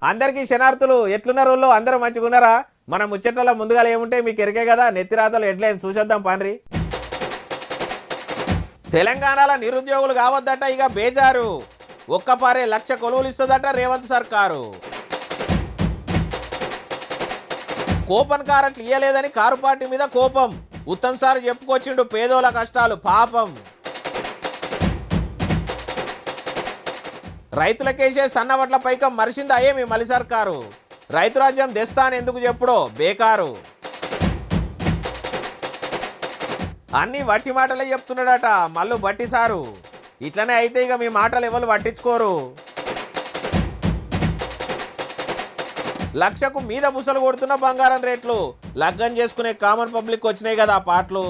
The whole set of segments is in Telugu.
అందరికీ శనార్థులు ఎట్లున్నారు? అందరూ మంచిగా ఉన్నారా? మన ముచ్చట్లలో ముందుగా ఏముంటాయి మీకు ఎరికే కదా. నెత్తిరాతలు హెడ్లైన్ చూసేద్దాం పాన్రి. తెలంగాణలో నిరుద్యోగులు కావద్దట ఇక బేజారు. ఒక్కపారే 1,00,000 కొలువులు ఇస్తుందట రేవంత్ సర్కారు. కూపన్ కారెట్లు ఇయ్యలేదని కారు పార్టీ మీద కోపం. ఉత్తమ్ సార్ చెప్పుకొచ్చిండు పేదోళ్ళ కష్టాలు పాపం. రైతులకేసే సన్నవడ్ల పైకం మరిసిందా ఏమి మలి సర్కారు. రైతు రాజ్యం తెస్తాను ఎందుకు చెప్పుడో బేకారు. అన్నీ వట్టి మాటలే చెప్తున్నాడట మల్లు బట్టి సారు. ఇట్లనే అయితే ఇక మీ మాటలు ఎవరు పట్టించుకోరు. 1,00,000కు మీద బుసలు కొడుతున్న బంగారం రేట్లు. లగ్గం చేసుకునే కామన్ పబ్లిక్ వచ్చినాయి కదా ఆ పాటలు.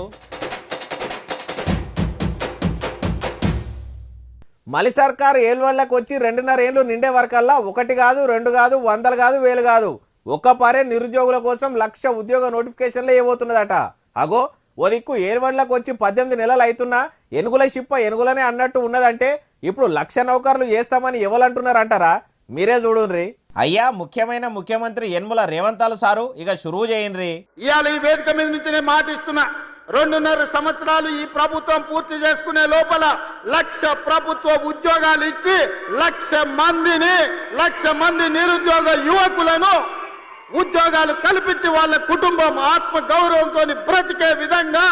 మలి సర్కారు ఏళ్ళకి వచ్చి 2.5 ఏళ్ళు నిండే వరకల్లా 1 కాదు 2 కాదు 100 కాదు 1000 కాదు ఒక్కపారే నిరుద్యోగుల కోసం 1,00,000 ఉద్యోగ నోటిఫికేషన్లు ఇవ్వబోతున్నదట. అగో ఓ దిక్కు ఏళ్ళకి వచ్చి 18 నెలలు అవుతున్నా ఎనుగుల షిప్ప ఎనుగులనే అన్నట్టు ఉన్నదంటే ఇప్పుడు 1,00,000 నౌకర్లు చేస్తామని ఎవరంటున్నారంటారా? మీరే చూడుండ్రి. అయ్యా ముఖ్యమైన ముఖ్యమంత్రి యనమల రేవంతాలు సారు ఇక షురువు చేయండి. ఇవాళ ఈ వేదిక మీద నుంచి నేను మాటిస్తున్నా, 2.5 సంవత్సరాలు ఈ ప్రభుత్వం పూర్తి చేసుకునే లోపల 1,00,000 ప్రభుత్వ ఉద్యోగాలు ఇచ్చి 1,00,000 మంది నిరుద్యోగ యువకులను ఉద్యోగాలు కల్పించి వాళ్ళ కుటుంబం ఆత్మ గౌరవంతో బ్రతికే విధంగా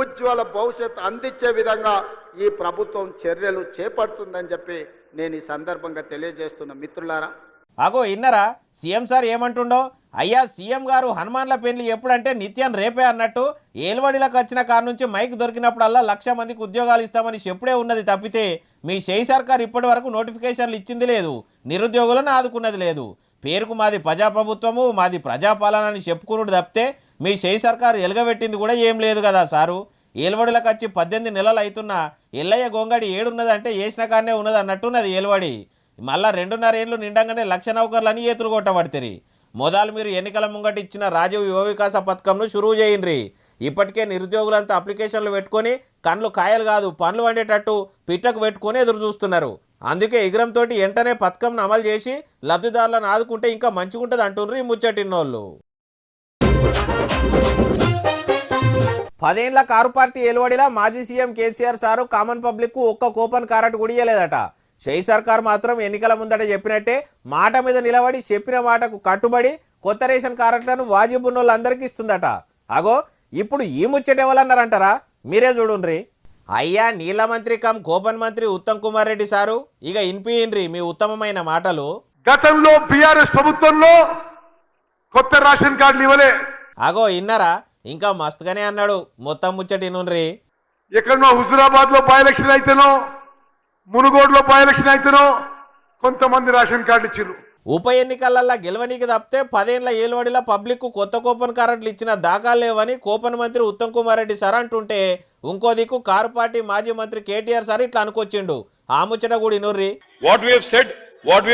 ఉజ్వల భవిష్యత్తు అందించే విధంగా ఈ ప్రభుత్వం చర్యలు చేపడుతుందని చెప్పి నేను ఈ సందర్భంగా తెలియజేస్తున్న మిత్రులారా. అగో ఇన్నరా సీఎం సార్ ఏమంటుండో. అయ్యా సీఎం గారు హనుమాన్ల పెళ్లి ఎప్పుడంటే నిత్యం రేపే అన్నట్టు ఏల్వడిలకు వచ్చిన కారు నుంచి మైక్ దొరికినప్పుడల్లా 1,00,000 మందికి ఉద్యోగాలు ఇస్తామని చెప్పుడే ఉన్నది తప్పితే మీ షెయి సర్కార్ ఇప్పటి వరకు నోటిఫికేషన్లు ఇచ్చింది లేదు, నిరుద్యోగులను ఆదుకున్నది లేదు. పేరుకు మాది ప్రజాప్రభుత్వము మాది ప్రజాపాలన అని చెప్పుకున్నాడు తప్పితే మీ షెయి సర్కారు ఎలుగబెట్టింది కూడా ఏం లేదు కదా సారు. ఏలువడిలకు వచ్చి 18 నెలలు అవుతున్నా ఎల్లయ్య గొంగడి ఏడున్నదంటే వేసిన కాడనే ఉన్నది అన్నట్టున్నది ఏలువడి. మళ్ళా 2.5 ఏళ్ళు నిండంగానే 1,00,000 నౌకర్లని ఏతులు కొట్టబడతారు. మొదలు మీరు ఎన్నికల ముంగట ఇచ్చిన రాజీవ్ యువ వికాస పథకంను షురువు చేయండి. ఇప్పటికే నిరుద్యోగులంతా అప్లికేషన్లు పెట్టుకొని కండ్లు కాయలు కాదు పండ్లు వండేటట్టు పిట్టకు పెట్టుకొని ఎదురు చూస్తున్నారు. అందుకే ఇగ్రంతో వెంటనే పథకంను అమలు చేసి లబ్ధిదారులను ఆదుకుంటే ఇంకా మంచిగుంటుంది అంటున్నారు ఈ ముచ్చటిన్నోళ్ళు. 10 ఏళ్ల కారు పార్టీ ఏలువడిలా మాజీ CM KCR sir common public కు ఒక్క కూపన్ కారట్ కూడా ఇయ్యలేదట. షెయి సర్కార్ మాత్రం ఎన్నికల ముందట చెప్పినట్టే మాట మీద నిలబడి చెప్పిన మాటకు కట్టుబడి కొత్త రేషన్ కారట్లను వాజిబున్నోళ్ళందరికీ ఇస్తుందట. అగో ఇప్పుడు ఈ ముచ్చట ఎవరన్నారంటారా? మీరే చూడుండ్రి. అయ్యా నీళ్ల మంత్రి కమ్ కూపన్ మంత్రి ఉత్తమ్ కుమార్ రెడ్డి సారు ఇక ఇన్పియండ్రి మీ ఉత్తమమైన మాటలు. గతంలో బీఆర్ఎస్ ప్రభుత్వంలో కొత్త రేషన్ కార్డులు ఇవ్వలే. అగో ఇన్నరా ఇంకా మస్తుగానే అన్నాడు. మొత్తం ముచ్చట ఇనుండ్రి. ఎక్కడనో హుజురాబాద్ లో బై ఎలక్షన్ అయితేనో మునుగోడులో బై ఎలక్షన్ అయితేనో కొంతమంది రేషన్ కార్డులు ఇచ్చారు. ఉప ఎన్నికలల్లో గెలవనీకి తప్పితే 10 ఏళ్ల ఏలువడిలో పబ్లిక్ కొత్త కూపన్ కార్డులు ఇచ్చిన దాఖలు లేవని కూపన్ మంత్రి ఉత్తమ్ కుమార్ రెడ్డి సార్ అంటుంటే ఇంకో దిక్కు కారు పార్టీ మాజీ మంత్రి కేటీఆర్ సార్ ఇట్లా అనుకొచ్చిండు. ఆ ముచ్చట కూడా ఇనుర్రి. What we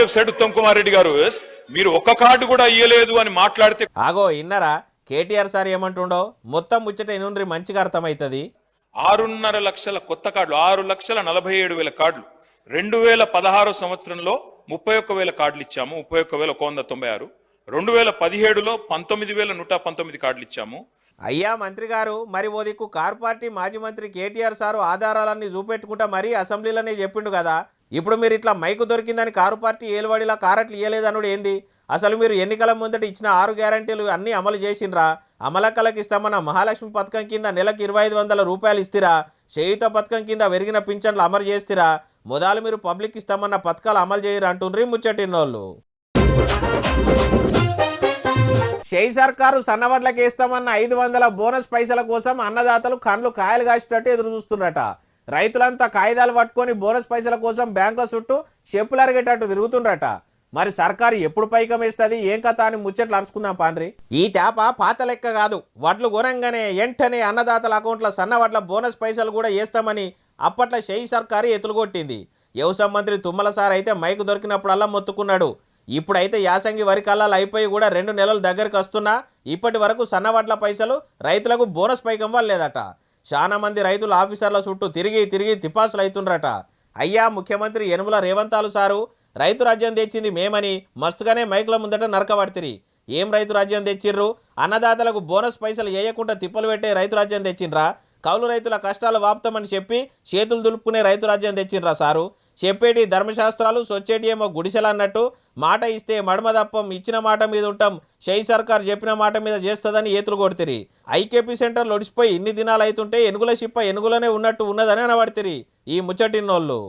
have said Uttam Kumar Reddy గారు మీరు ఒక్క కార్డు కూడా ఇయ్యలేదు అని మాట్లాడితే ఆగో ఇన్నరా కేటీఆర్ సార్ ఏమంటుండో. మొత్తం ముచ్చట ఇనుండ్రి మంచిగా అర్థమవుతుంది. 6.5 లక్షల కొత్త కార్డులు 6,47,000 కార్డులు 2016 సంవత్సరంలో 31,000 కార్డులు ఇచ్చాము. 31,196. 2017లో 19,119 కార్డులు ఇచ్చాము. అయ్యా మంత్రి గారు మరి ఓ దిక్కు కారు పార్టీ మాజీ మంత్రి కేటీఆర్ సారు ఆధారాలన్నీ చూపెట్టుకుంటా మరీ అసెంబ్లీలోనే చెప్పిండు కదా. ఇప్పుడు మీరు ఇట్లా మైకు దొరికిందని కారు పార్టీ ఏలువడిలా కారట్లు ఇయ్యలేదనుడు ఏంది? అసలు మీరు ఎన్నికల ముందట ఇచ్చిన 6 గ్యారంటీలు అన్నీ అమలు చేసిండ్రా? అమలక్కలకు ఇస్తామన్న మహాలక్ష్మి పథకం కింద నెలకు 2,500 రూపాయలు ఇస్తారా? చేయుత పథకం కింద పెరిగిన పింఛన్లు అమలు చేస్తారా? మొదలు మీరు పబ్లిక్ ఇస్తామన్న పథకాలు అమలు చేయరు అంటుండ్రి ముచ్చటిన్నోళ్ళు. షెయి సర్కారు సన్నవడ్లకు వేస్తామన్న 500 బోనస్ పైసల కోసం అన్నదాతలు కండ్లు కాయలు కాసేటట్టు ఎదురు చూస్తుండట. రైతులంతా కాగితాలు పట్టుకొని బోనస్ పైసల కోసం బ్యాంకుల చుట్టూ చెప్పులు అరిగేటట్టు తిరుగుతుండ్రట. మరి సర్కారు ఎప్పుడు పైకం వేస్తుంది ఏం కథ అని ముచ్చట్లు అరుచుకుందాం పాండ్రి. ఈ తేప పాత లెక్క కాదు. వడ్లు కొనంగానే వెంటనే అన్నదాతల అకౌంట్ల సన్నవడ్ల బోనస్ పైసలు కూడా వేస్తామని అప్పట్లో షెయి సర్కారు ఎత్తులుగొట్టింది. వ్యవసాయ మంత్రి తుమ్మల సార్ అయితే మైకు దొరికినప్పుడల్లా మొత్తుకున్నాడు. ఇప్పుడైతే యాసంగి వరి కల్లాలు అయిపోయి కూడా 2 నెలలు దగ్గరికి వస్తున్నా ఇప్పటి వరకు సన్నవడ్ల పైసలు రైతులకు బోనస్ పైకం వల్లేదట. చాలా మంది రైతులు ఆఫీసర్ల చుట్టూ తిరిగి తిరిగి తిపాసులు అవుతుండ్రట. అయ్యా ముఖ్యమంత్రి యనమల రేవంతాలు సారు రైతు రాజ్యం తెచ్చింది మేమని మస్తుగానే మైకుల ముందట నరకబడితిరి. ఏం రైతు రాజ్యం తెచ్చిర్రు? అన్నదాతలకు బోనస్ పైసలు వేయకుండా తిప్పలు పెట్టే రైతు రాజ్యం తెచ్చిండ్రా? కౌలు రైతుల కష్టాలు వాపుతామని చెప్పి చేతులు దులుపుకునే రైతు రాజ్యం తెచ్చిండ్రా సారు? చెప్పేటి ధర్మశాస్త్రాలు సొచ్చేటి ఏమో గుడిసెలు అన్నట్టు మాట ఇస్తే మడమ తప్పం, ఇచ్చిన మాట మీద ఉంటాం, షై సర్కార్ చెప్పిన మాట మీద చేస్తుందని ఏతులు కొడితిరి. ఐకేపీ సెంటర్లు ఒడిసిపోయి ఇన్ని దినాలు అవుతుంటే ఎనుగుల షిప్ప ఎనుగులనే ఉన్నట్టు ఉన్నదని అనబడితిరి ఈ ముచ్చటిన్నోళ్ళు.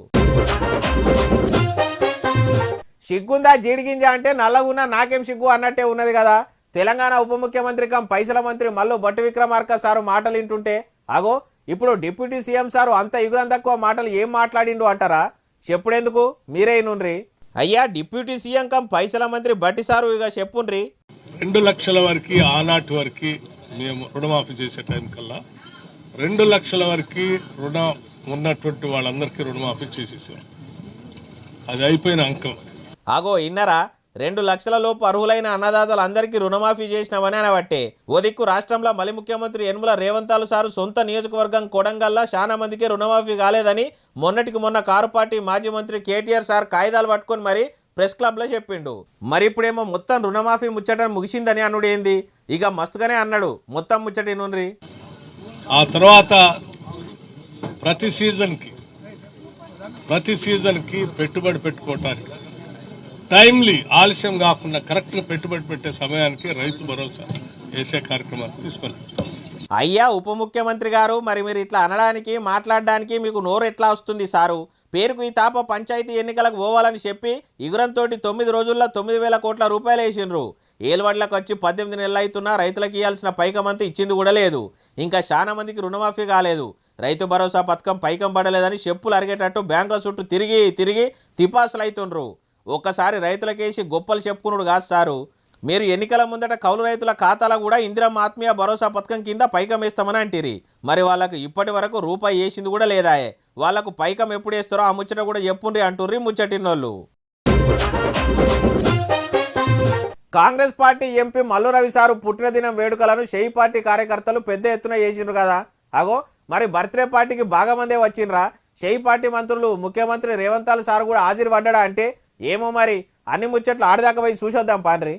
సిగ్గుందా జీడిగింజ అంటే నల్లగున్నా నాకేం సిగ్గు అన్నట్టే ఉన్నది కదా. తెలంగాణ ఉప ముఖ్యమంత్రి కం పైసల మంత్రి మల్లు భట్టి విక్రమార్క సారు మాటలు వింటుంటే అగో ఇప్పుడు డిప్యూటీ సీఎం సారు అంత ఇగురం తక్కువ మాటలు ఏం మాట్లాడిండు అంటారా? చెప్పుడెందుకు, మీరే నుండ్రి. అయ్యా డిప్యూటీ సీఎం కం పైసల మంత్రి భట్టి సారు ఇక చెప్పుండ్రి. 2 లక్షల వరకు ఆనాటి వరకు మేము రుణమాఫీ చేసే టైం కల్లా 2 లక్షల వరకు రుణం ఉన్నటువంటి వాళ్ళందరికీ రుణమాఫీ చేసేసాం. అది అయిపోయిన అంకం. ఆగో ఇన్నరా, 2 లక్షల లోపు అర్హులైన అన్నదాతలందరికీ రుణమాఫీ చేసినామని అనబట్టే ఓ దిక్కు రాష్ట్రంలో మలి ముఖ్యమంత్రి యనుమల రేవంతాలు సారు సొంత నియోజకవర్గం కొడంగల్లా చాలా మందికి రుణమాఫీ కాలేదని మొన్నటికి మొన్న కారు పార్టీ మాజీ మంత్రి కేటీఆర్ సార్ కాయిదాలు పట్టుకొని మరి ప్రెస్ క్లబ్లో చెప్పిండు. మరి ఇప్పుడేమో మొత్తం రుణమాఫీ ముచ్చట ముగిసిందని అనుడు ఏంది? ఇక మస్తుగానే అన్నాడు మొత్తం ముచ్చటి నుండి. ఆ తర్వాత ప్రతి సీజన్కి పెట్టుబడి పెట్టుకోవటానికి టైమ్లీ ఆలస్యం కాకుండా కరెక్ట్ గా పెట్టుబడి పెట్టే సమయానికి రైతు భరోసా వేసే కార్యక్రమాలు తీసుకొని. అయ్యా ఉప ముఖ్యమంత్రి గారు, మరి మీరు ఇట్లా అనడానికి మాట్లాడడానికి మీకు నోరు ఎట్లా వస్తుంది సారు? పేరుకు ఈ తాప పంచాయతీ ఎన్నికలకు పోవాలని చెప్పి ఇగురంతో 9 రోజుల్లో 9,000 కోట్ల రూపాయలు వేసిండ్రు. ఏలువడ్లకు వచ్చి 18 నెలలు అవుతున్నా రైతులకు ఇవ్వాల్సిన పైకమంతా ఇచ్చింది కూడా లేదు. ఇంకా చాలా మందికి రుణమాఫీ కాలేదు. రైతు భరోసా పథకం పైకం పడలేదని చెప్పులు అరిగేటట్టు బ్యాంకుల చుట్టూ తిరిగి తిరిగి తిపాసులు అవుతుండ్రు. ఒక్కసారి రైతులకేసి గొప్పలు చెప్పుకున్నాడు కాదు సారు. మీరు ఎన్నికల ముందట కౌలు రైతుల ఖాతాలో కూడా ఇందిరమ్మ ఆత్మీయ భరోసా పథకం కింద పైకం వేస్తామని అంటిరి. మరి వాళ్ళకు ఇప్పటి వరకు రూపాయి వేసింది కూడా లేదాయే. వాళ్ళకు పైకం ఎప్పుడు వేస్తారో ఆ ముచ్చట కూడా చెప్పుండ్రి అంటుర్రి ముచ్చటినోళ్ళు. Congress party MP Mallu Ravi sir పుట్టినదినం వేడుకలను షెయి పార్టీ కార్యకర్తలు పెద్ద ఎత్తున చేసిండ్రు కదా. అగో మరి బర్త్డే పార్టీకి బాగా మందే వచ్చిండ్రా. షెయి పార్టీ మంత్రులు ముఖ్యమంత్రి రేవంతాలు సారు కూడా హాజరు పడ్డా అంటే ఏమో మరి అన్ని ముచ్చట్లు ఆడదాకా పోయి చూసొద్దాం పాండ్రి.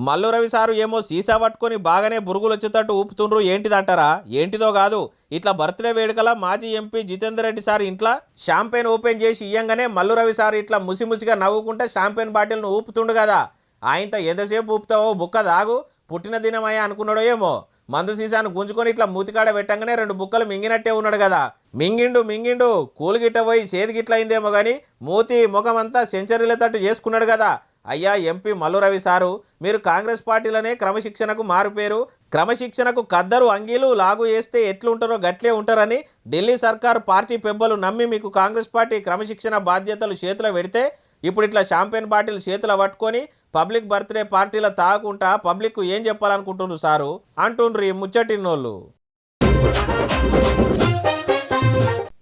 మల్లు రవి సారు ఏమో సీసా పట్టుకొని బాగానే బురుగులు వచ్చేటట్టు ఊపుతుండ్రు. ఏంటిదంటారా? ఏంటిదో కాదు, ఇట్లా బర్త్డే వేడుకల మాజీ ఎంపీ జితేందర్ రెడ్డి సార్ ఇంట్లో షాంపెయిన్ ఓపెన్ చేసి ఇయ్యంగానే మల్లు రవి సారు ఇట్లా ముసిముసిగా నవ్వుకుంటే షాంపెయిన్ బాటిల్ను ఊపుతుండు కదా. ఆయనతో ఎంతసేపు ఊపుతావో బుక్క దాగు, పుట్టిన దినమయ్యా అనుకున్నాడో ఏమో. మందు సీసాను గుంజుకొని ఇట్లా మూతికాడ పెట్టంగానే 2 బుక్కలు మింగినట్టే ఉన్నాడు కదా. మింగిండు కూలిగిట్ట పోయి చేతికిట్ల అయిందేమో కానీ మూతి ముఖమంతా సెంచరీల తట్టు చేసుకున్నాడు కదా. అయ్యా ఎంపీ మల్లు రవి సారు, మీరు కాంగ్రెస్ పార్టీలోనే క్రమశిక్షణకు మారుపేరు. క్రమశిక్షణకు కద్దరు అంగీలు లాగు వేస్తే ఎట్లుంటారో గట్లే ఉంటారని ఢిల్లీ సర్కారు పార్టీ పెబ్బలు నమ్మి మీకు కాంగ్రెస్ పార్టీ క్రమశిక్షణ బాధ్యతలు చేతిలో పెడితే ఇప్పుడు ఇట్లా షాంపెయిన్ బాటిల్ చేతిలో పట్టుకొని పబ్లిక్ బర్త్డే పార్టీలో తాగుకుంటా పబ్లిక్ ఏం చెప్పాలనుకుంటున్నారు సారు అంటుండ్రు ఈ ముచ్చటిన్నోళ్ళు.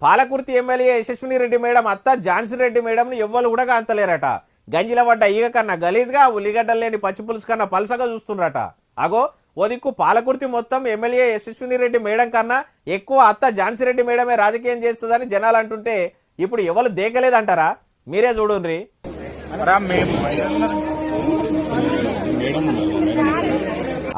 పాలకుర్తి ఎమ్మెల్యే యశస్విని రెడ్డి మేడం అత్త ఝాన్సీ రెడ్డి మేడంను ఎవ్వరు కూడా అంతలేరట. గంజిల పడ్డ ఈగ కన్నా గలీజ్గా, ఉల్లిగడ్డలు లేని పచ్చిపులుసు కన్నా పలసగా చూస్తుండ్రట. అగో ఓ దిక్కు పాలకుర్తి మొత్తం ఎమ్మెల్యే యశస్విని రెడ్డి మేడం కన్నా ఎక్కువ అత్త ఝాన్సీ రెడ్డి మేడమే రాజకీయం చేస్తుందని జనాలు అంటుంటే ఇప్పుడు ఎవరు దేకలేదంటారా? మీరే చూడండి.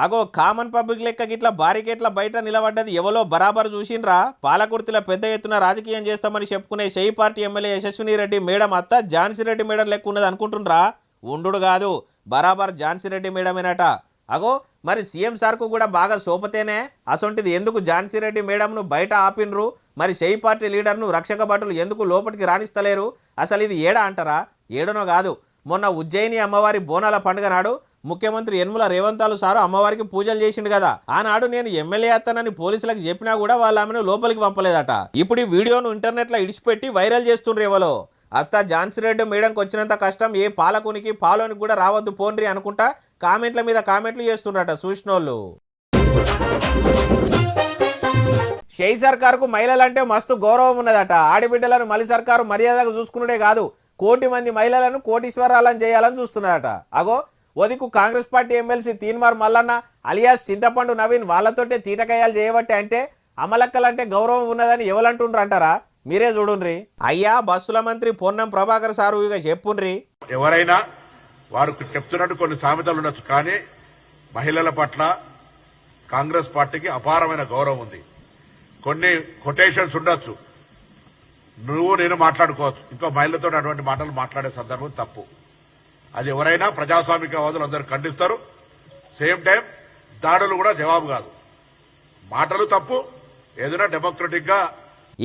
అగో కామన్ పబ్లిక్ లెక్క గిట్లా బారికేట్ల బయట నిలబడ్డది ఎవరో బరాబర్ చూసిండ్రా. పాలకుర్తిలో పెద్ద ఎత్తున రాజకీయం చేస్తామని చెప్పుకునే షెయి పార్టీ ఎమ్మెల్యే యశస్విని రెడ్డి మేడం అత్త ఝాన్సీ రెడ్డి మేడం లెక్క ఉన్నది అనుకుంటుండ్రా? ఉండు కాదు, బరాబర్ ఝాన్సీ రెడ్డి మేడమేనట. అగో మరి సీఎం సార్కు కూడా బాగా సోపతేనే అసొంటిది ఎందుకు ఝాన్సీ రెడ్డి మేడంను బయట ఆపిన్రు? మరి షెయి పార్టీ లీడర్ను రక్షక భటులు ఎందుకు లోపలికి రాణిస్తలేరు? అసలు ఇది ఏడా అంటారా? ఏడనో కాదు, మొన్న ఉజ్జయిని అమ్మవారి బోనాల పండుగ నాడు ముఖ్యమంత్రి యనుమల రేవంతాలు సారు అమ్మవారికి పూజలు చేసిండు కదా. ఆనాడు నేను ఎమ్మెల్యే అత్తనని పోలీసులకు చెప్పినా కూడా వాళ్ళు ఆమెను లోపలికి పంపలేదట. ఇప్పుడు ఈ వీడియోను ఇంటర్నెట్లో ఇడిచిపెట్టి వైరల్ చేస్తుండ్రు. ఎవలో అత్త ఝాన్సీ రెడ్డి మేడంకి వచ్చినంత కష్టం ఏ పాలకునికి పాలోనికి కూడా రావద్దు పోన్రి అనుకుంటా కామెంట్ల మీద కామెంట్లు చేస్తుండ్రట చూసినోళ్ళు. షెయి సర్కారుకు మహిళలంటే మస్తు గౌరవం ఉన్నదట. ఆడిబిడ్డలను మలి సర్కారు మర్యాదగా చూసుకున్నదే కాదు, 1 కోటి మంది మహిళలను కోటీశ్వరాలను చేయాలని చూస్తున్నారట. అగో ఓదికు Congress party MLC Teenmar Mallanna alias చింతపండు నవీన్ వాళ్ళతోటే తీటకయ్యాలు చేయబట్టే అంటే అమలక్కలంటే గౌరవం ఉన్నదని ఎవరంటుండ్రు అంటారా? మీరే చూడుండ్రి. అయ్యా బస్సుల మంత్రి పొన్నం ప్రభాకర్ సారు ఇక చెప్పుండ్రి. ఎవరైనా వారు చెప్తున్నట్టు కొన్ని సామెతలు ఉండొచ్చు, కానీ మహిళల పట్ల కాంగ్రెస్ పార్టీకి అపారమైన గౌరవం ఉంది. కొన్ని కొటేషన్స్ ఉండొచ్చు, నువ్వు నేను మాట్లాడుకోవచ్చు, ఇంకో మహిళతో అటువంటి మాటలు మాట్లాడే సందర్భం తప్పు. అది ఎవరైనా ప్రజాస్వామికవాదులు అందరూ ఖండిస్తారు. సేమ్ టైం దాడులు కూడా జవాబు కాదు. మాటలు తప్పు, ఏదైనా డెమోక్రటిక్ గా.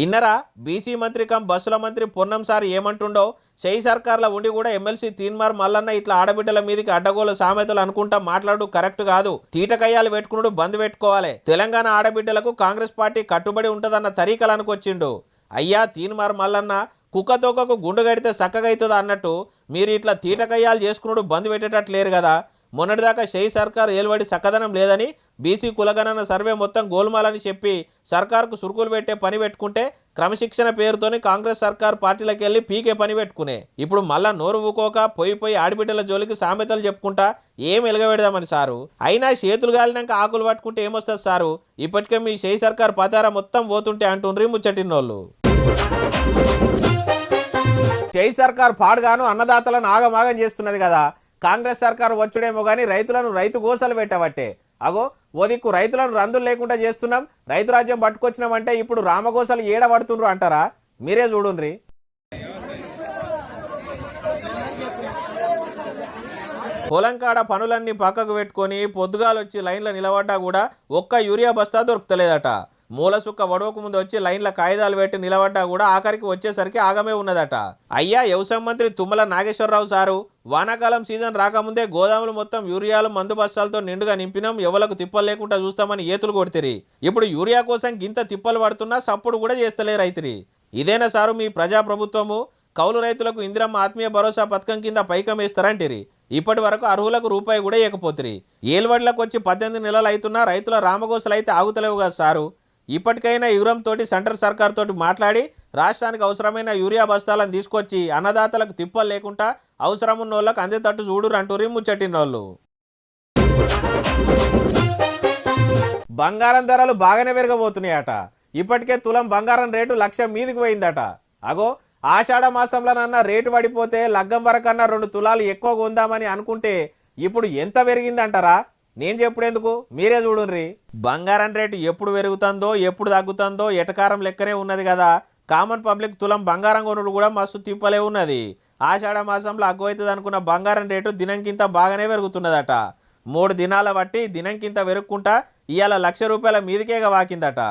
ఇన్నరా బీసీ మంత్రి కం బస్సుల మంత్రి పొన్నం సార్ ఏమంటుండో? షెయి సర్కార్లో ఉండి కూడా ఎమ్మెల్సీ తీన్మార్ మల్లన్న ఇట్లా ఆడబిడ్డల మీదకి అడ్డగోలు సామెతలు అనుకుంటా మాట్లాడు కరెక్ట్ కాదు. తీటకయ్యాలు పెట్టుకున్నాడు బంద్ పెట్టుకోవాలి. తెలంగాణ ఆడబిడ్డలకు కాంగ్రెస్ పార్టీ కట్టుబడి ఉంటదన్న తరీకలు అనుకొచ్చిండు. అయ్యా తీన్మార్ మల్లన్న కుక్కతోకకు గుండు గడితే చక్కగైతుంది అన్నట్టు మీరు ఇట్లా తీటకయ్యాలు చేసుకున్నాడు బంద్ పెట్టేటట్లు లేరు కదా. మొన్నటిదాకా షెయి సర్కార్ ఏలువడి సక్కదనం లేదని బీసీ కులగణన సర్వే మొత్తం గోల్మాలని చెప్పి సర్కార్కు సురుకులు పెట్టే పని పెట్టుకుంటే క్రమశిక్షణ పేరుతోని కాంగ్రెస్ సర్కార్ పార్టీలకు వెళ్ళి పీకే పని పెట్టుకునే ఇప్పుడు మళ్ళా నోరు ఊకోక పోయి ఆడిబిడ్డల జోలికి సామెతలు చెప్పుకుంటా ఏం ఎలగబెడదామని సారు. అయినా చేతులు గాలినాక ఆకులు పట్టుకుంటే ఏమొస్తుంది సారు? ఇప్పటికే మీ షెయి సర్కార్ పతారా మొత్తం పోతుంటే అంటుండ్రి ముచ్చటినోళ్ళు. షెయి సర్కార్ పాడుగాను అన్నదాతలను ఆగమాగం చేస్తున్నది కదా. కాంగ్రెస్ సర్కారు వచ్చుడేమో కానీ రైతులను రైతు గోసలు పెట్టబట్టే. అగో ఓ దిక్కు రైతులను రందులు లేకుండా చేస్తున్నాం, రైతు రాజ్యం పట్టుకొచ్చినామంటే ఇప్పుడు రామగోసలు ఏడబడుతుండ్రు అంటారా? మీరే చూడుండ్రి. పొలంకాడ పనులన్నీ పక్కకు పెట్టుకొని పొద్దుగాలొచ్చి లైన్లో నిలబడ్డా కూడా ఒక్క యూరియా బస్తా దొరుకుతలేదట. మూల సుక్క వడవకు ముందు వచ్చి లైన్ల కాగితాలు పెట్టి నిలబడ్డా కూడా ఆఖరికి వచ్చేసరికి ఆగమే ఉన్నదట. అయ్యా వ్యవసాయ మంత్రి తుమ్మల నాగేశ్వరరావు సారు వానాకాలం సీజన్ రాకముందే గోదాములు మొత్తం యూరియాలు మందు బస్తాలతో నిండుగా నింపినాం, ఎవలకు తిప్పలు లేకుండా చూస్తామని ఏతులు కొడితిరి. ఇప్పుడు యూరియా కోసం గింత తిప్పలు పడుతున్నా సప్పుడు కూడా చేస్తలే రైతురి. ఇదేనా సారు మీ ప్రజాప్రభుత్వము? కౌలు రైతులకు ఇందిరమ్మ ఆత్మీయ భరోసా పథకం కింద పైకం వేస్తారంటిరి. ఇప్పటి వరకు అర్హులకు రూపాయి కూడా ఇవ్వకపోతిరి. ఏలువడ్లకు వచ్చి 18 నెలలు అవుతున్నా రైతుల రామగోసలు అయితే ఆగుతలేవు కదా సారు. ఇప్పటికైనా యురం తోటి సెంట్రల్ సర్కార్ తోటి మాట్లాడి రాష్ట్రానికి అవసరమైన యూరియా బస్తాలను తీసుకొచ్చి అన్నదాతలకు తిప్పలు లేకుండా అవసరం ఉన్న వాళ్ళకి అందేటట్టు చూడురు అంటూరి ముచ్చటినోళ్ళు. బంగారం ధరలు బాగానే పెరగబోతున్నాయట. ఇప్పటికే తులం బంగారం రేటు 1,00,000 మీదికి పోయిందట. అగో ఆషాఢ మాసంలోనన్నా రేటు పడిపోతే లగ్గం వరకన్నా 2 తులాలు ఎక్కువ కొందామని అనుకుంటే ఇప్పుడు ఎంత పెరిగిందంటారా? నేను చెప్పుడేందుకు, మీరే చూడుర్రి. బంగారం రేటు ఎప్పుడు పెరుగుతుందో ఎప్పుడు తగ్గుతుందో ఎటకారం లెక్కనే ఉన్నది కదా. కామన్ పబ్లిక్ తులం బంగారం కొనుడు కూడా మస్తు తిప్పలే ఉన్నది. ఆషాఢ మాసంలో అగ్గువైతుంది అనుకున్న బంగారం రేటు దినంకింత బాగానే పెరుగుతున్నదట. 3 దినాల బట్టి దినంకింత పెరుగుకుంటా ఇవాళ ₹1,00,000 మీదికేగా వాకిందట.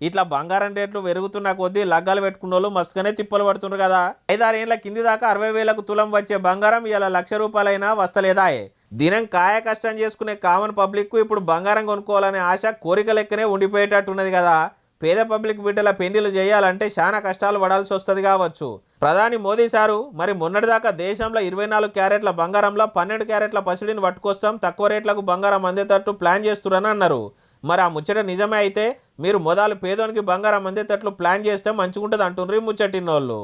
ఇట్లా బంగారం రేట్లు పెరుగుతున్న కొద్దీ లగ్గాలు పెట్టుకున్న వాళ్ళు మస్తుగానే తిప్పలు పడుతుండ్రు కదా. 5-6 ఏళ్ల కింది దాకా 60,000కు తులం వచ్చే బంగారం ఇవాళ ₹1,00,000 వస్తలేదాయే. దినం కాయ కష్టం చేసుకునే కామన్ పబ్లిక్ ఇప్పుడు బంగారం కొనుక్కోవాలనే ఆశ కోరిక లెక్కనే ఉండిపోయేటట్టున్నది కదా. పేద పబ్లిక్ బిడ్డల పెళ్లిలు చేయాలంటే చాలా కష్టాలు పడాల్సి వస్తుంది కావచ్చు. ప్రధాని మోదీ సారు మరి మొన్నటిదాకా దేశంలో 24 క్యారెట్ల బంగారంలో 12 క్యారెట్ల పసిడిని పట్టుకొస్తాం, తక్కువ రేట్లకు బంగారం అందేటట్టు ప్లాన్ చేస్తురని అన్నారు. మరి ఆ ముచ్చట నిజమే అయితే మీరు మొదలు పేదోనికి బంగారం అందేటట్లు ప్లాన్ చేస్తే మంచిగుంటుంది అంటుండ్రి ముచ్చటినోళ్ళు.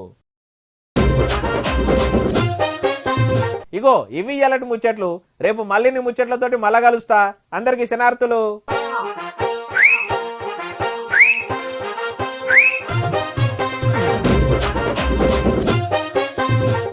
ఇగో ఇవి ఇయ్యాలటి ముచ్చట్లు. రేపు మళ్ళీ నీ ముచ్చట్లతోటి మళ్ళా కలుస్తా. అందరికీ శనార్థులు.